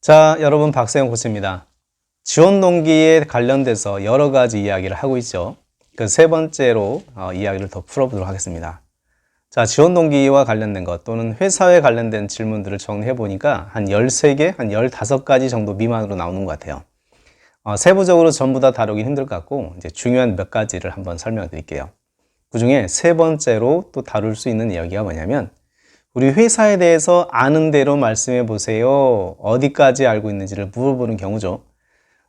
자, 여러분 박세영 코치입니다. 지원 동기에 관련돼서 여러 가지 이야기를 하고 있죠. 그 세 번째로 이야기를 더 풀어보도록 하겠습니다. 자, 지원 동기와 관련된 것 또는 회사에 관련된 질문들을 정리해 보니까 한 13개, 한 15가지 정도 미만으로 나오는 것 같아요. 세부적으로 전부 다 다루기 힘들 것 같고 이제 중요한 몇 가지를 한번 설명해 드릴게요. 그 중에 세 번째로 또 다룰 수 있는 이야기가 뭐냐면 우리 회사에 대해서 아는 대로 말씀해 보세요. 어디까지 알고 있는지를 물어보는 경우죠.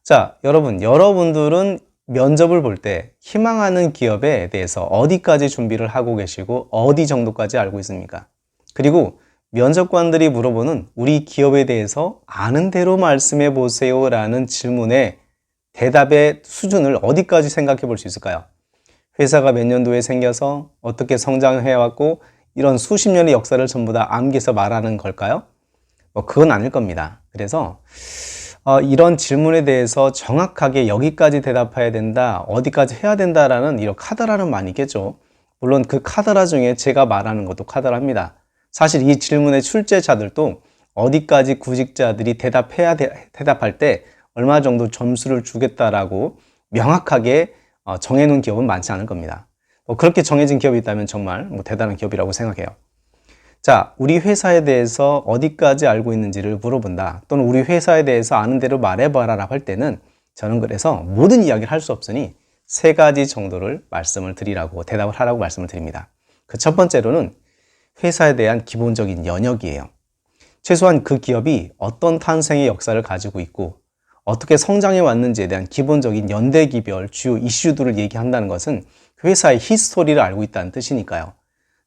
자, 여러분들은 면접을 볼 때 희망하는 기업에 대해서 어디까지 준비를 하고 계시고 어디 정도까지 알고 있습니까? 그리고 면접관들이 물어보는 우리 기업에 대해서 아는 대로 말씀해 보세요 라는 질문에 대답의 수준을 어디까지 생각해 볼 수 있을까요? 회사가 몇 년도에 생겨서 어떻게 성장해 왔고 이런 수십 년의 역사를 전부 다 암기해서 말하는 걸까요? 그건 아닐 겁니다. 그래서 이런 질문에 대해서 정확하게 여기까지 대답해야 된다, 어디까지 해야 된다라는 이런 카더라는 많이 있겠죠. 물론 그 카더라 중에 제가 말하는 것도 카더라입니다. 사실 이 질문의 출제자들도 어디까지 구직자들이 대답할 때 얼마 정도 점수를 주겠다라고 명확하게 정해놓은 기업은 많지 않을 겁니다. 그렇게 정해진 기업이 있다면 정말 대단한 기업이라고 생각해요. 자, 우리 회사에 대해서 어디까지 알고 있는지를 물어본다. 또는 우리 회사에 대해서 아는 대로 말해봐라 할 때는 저는 그래서 모든 이야기를 할 수 없으니 세 가지 정도를 말씀을 드리라고 대답을 하라고 말씀을 드립니다. 그 첫 번째로는 회사에 대한 기본적인 연역이에요. 최소한 그 기업이 어떤 탄생의 역사를 가지고 있고 어떻게 성장해 왔는지에 대한 기본적인 연대기별 주요 이슈들을 얘기한다는 것은 회사의 히스토리를 알고 있다는 뜻이니까요.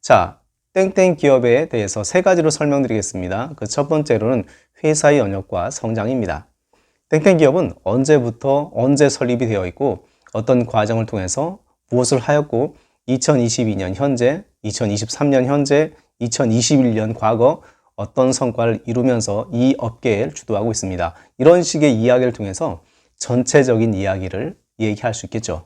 자, 땡땡 기업에 대해서 세 가지로 설명드리겠습니다. 그 첫 번째로는 회사의 연역과 성장입니다. 땡땡 기업은 언제부터 언제 설립이 되어 있고 어떤 과정을 통해서 무엇을 하였고 2022년 현재, 2023년 현재, 2021년 과거 어떤 성과를 이루면서 이 업계를 주도하고 있습니다. 이런 식의 이야기를 통해서 전체적인 이야기를 얘기할 수 있겠죠.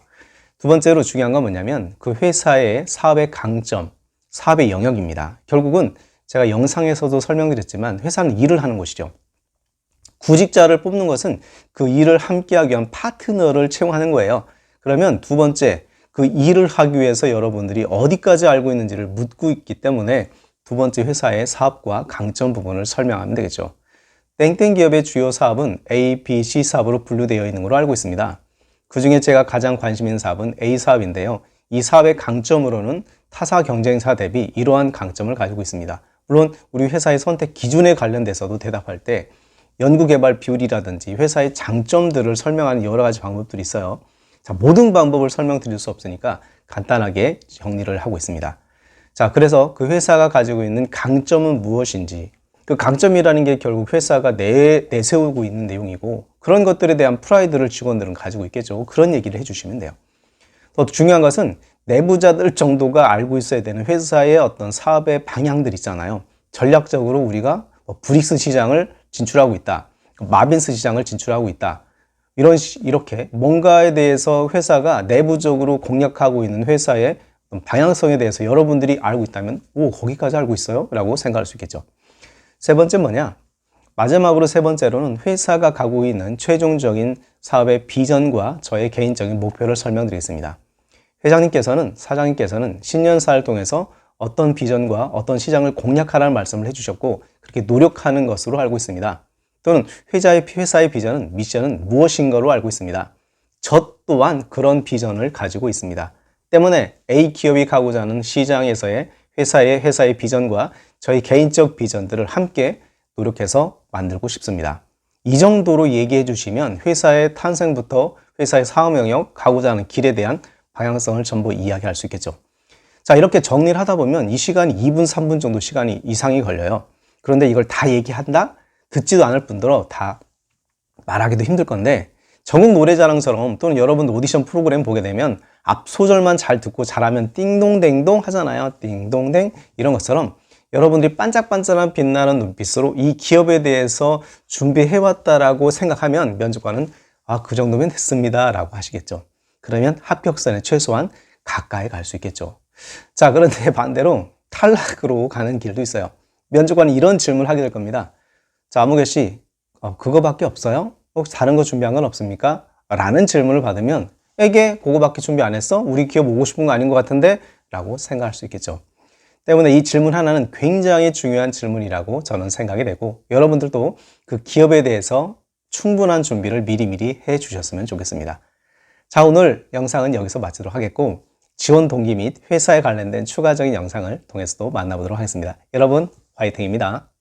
두 번째로 중요한 건 뭐냐면 그 회사의 사업의 강점, 사업의 영역입니다. 결국은 제가 영상에서도 설명드렸지만 회사는 일을 하는 곳이죠. 구직자를 뽑는 것은 그 일을 함께하기 위한 파트너를 채용하는 거예요. 그러면 두 번째, 그 일을 하기 위해서 여러분들이 어디까지 알고 있는지를 묻고 있기 때문에 두 번째 회사의 사업과 강점 부분을 설명하면 되겠죠. 땡땡 기업의 주요 사업은 A, B, C 사업으로 분류되어 있는 걸로 알고 있습니다. 그 중에 제가 가장 관심 있는 사업은 A 사업인데요. 이 사업의 강점으로는 타사 경쟁사 대비 이러한 강점을 가지고 있습니다. 물론 우리 회사의 선택 기준에 관련돼서도 대답할 때 연구개발 비율이라든지 회사의 장점들을 설명하는 여러 가지 방법들이 있어요. 자, 모든 방법을 설명드릴 수 없으니까 간단하게 정리를 하고 있습니다. 자, 그래서 그 회사가 가지고 있는 강점은 무엇인지, 그 강점이라는 게 결국 회사가 내세우고 있는 내용이고 그런 것들에 대한 프라이드를 직원들은 가지고 있겠죠. 그런 얘기를 해주시면 돼요. 더 중요한 것은 내부자들 정도가 알고 있어야 되는 회사의 어떤 사업의 방향들 있잖아요. 전략적으로 우리가 브릭스 시장을 진출하고 있다. 마빈스 시장을 진출하고 있다. 이렇게 뭔가에 대해서 회사가 내부적으로 공략하고 있는 회사의 방향성에 대해서 여러분들이 알고 있다면 거기까지 알고 있어요? 라고 생각할 수 있겠죠. 세 번째 뭐냐? 마지막으로 세 번째로는 회사가 가고 있는 최종적인 사업의 비전과 저의 개인적인 목표를 설명드리겠습니다. 사장님께서는 신년사를 통해서 어떤 비전과 어떤 시장을 공략하라는 말씀을 해주셨고 그렇게 노력하는 것으로 알고 있습니다. 또는 회사의 비전은 미션은 무엇인가로 알고 있습니다. 저 또한 그런 비전을 가지고 있습니다. 때문에 A 기업이 가고자 하는 시장에서의 회사의 비전과 저희 개인적 비전들을 함께 노력해서 만들고 싶습니다. 이 정도로 얘기해 주시면 회사의 탄생부터 회사의 사업 영역, 가고자 하는 길에 대한 방향성을 전부 이야기할 수 있겠죠. 자, 이렇게 정리를 하다 보면 이 시간이 2분, 3분 정도 시간이 이상이 걸려요. 그런데 이걸 다 얘기한다? 듣지도 않을 뿐더러 다 말하기도 힘들 건데 전국 노래자랑처럼 또는 여러분 오디션 프로그램 보게 되면 앞 소절만 잘 듣고 잘하면 띵동댕동 하잖아요. 띵동댕 이런 것처럼 여러분들이 반짝반짝한 빛나는 눈빛으로 이 기업에 대해서 준비해왔다라고 생각하면 면접관은 그 정도면 됐습니다 라고 하시겠죠. 그러면 합격선에 최소한 가까이 갈 수 있겠죠. 자, 그런데 반대로 탈락으로 가는 길도 있어요. 면접관이 이런 질문을 하게 될 겁니다. 자, 아무개 씨, 그거밖에 없어요? 혹시 다른 거 준비한 건 없습니까? 라는 질문을 받으면 이게 그거밖에 준비 안 했어? 우리 기업 오고 싶은 거 아닌 것 같은데? 라고 생각할 수 있겠죠. 때문에 이 질문 하나는 굉장히 중요한 질문이라고 저는 생각이 되고 여러분들도 그 기업에 대해서 충분한 준비를 미리미리 해 주셨으면 좋겠습니다. 자, 오늘 영상은 여기서 마치도록 하겠고 지원 동기 및 회사에 관련된 추가적인 영상을 통해서도 만나보도록 하겠습니다. 여러분, 화이팅입니다.